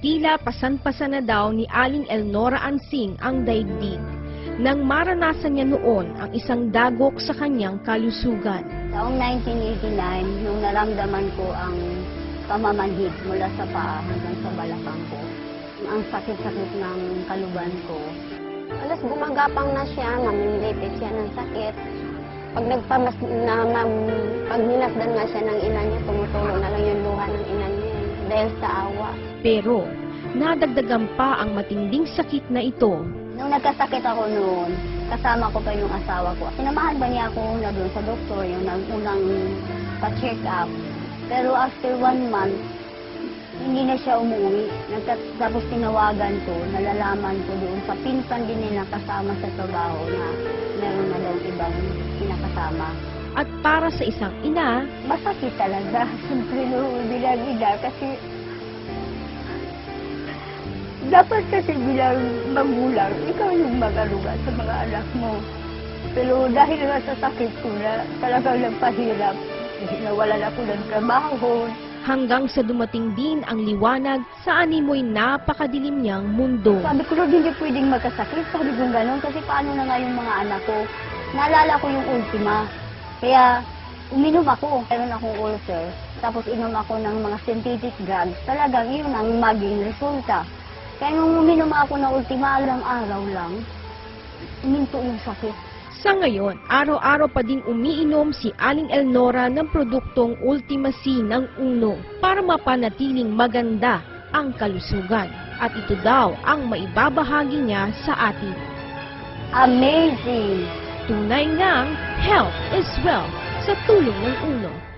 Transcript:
Tila pasan-pasan na daw ni Aling Elnora Ansing ang daigdig nang maranasan niya noon ang isang dagok sa kanyang kalusugan. Taong 1989, nung naramdaman ko ang pamamanhid mula sa paa hanggang sa balakang ko, ang sakit-sakit ng kaluban ko. Alas gumagapang na siya, mamimilipit siya ng sakit. Pag pag minasdan nga siya ng ina niya, tumutulo na lang yung luha ng ina niya dahil sa awa. Pero nadagdagan pa ang matinding sakit na ito. Nung nagkasakit ako noon, kasama ko pa yung asawa ko. Sinamahan ba niya ako na doon sa doktor, yung unang pa-check up. Pero after 1 month, hindi na siya umuwi. Tapos tinawagan ko, nalalaman ko doon sa pinsan din nila kasama sa trabaho na meron na daw ibang pinakasama. At para sa isang ina, Masakit talaga. Siyempre bilang ina kasi dapat kasi bilang magulang, ikaw yung magalugan sa mga anak mo. Pero dahil nga sa sakit ko na talagang nagpahirap, nawalan ako ng trabaho. hanggang sa dumating din ang liwanag sa animoy napakadilim niyang mundo. Sabi ko, hindi pwedeng magkasakit. Sabi ko gano'n, kasi paano na nga yung mga anak ko. Naalala ko yung ultima. Kaya uminom ako. Meron akong ulcer. Tapos inom ako ng mga synthetic drugs. Talagang yun ang maging resulta. Kaya nung uminom ako ng ultima, alang araw lang, uminto yung sakit. Sa ngayon, araw-araw pa din umiinom si Aling Elnora ng produktong Ultima C ng Uno para mapanatiling maganda ang kalusugan. At ito daw ang maibabahagi niya sa atin. Amazing! Tunay ngang health is wealth sa tulong ng Uno.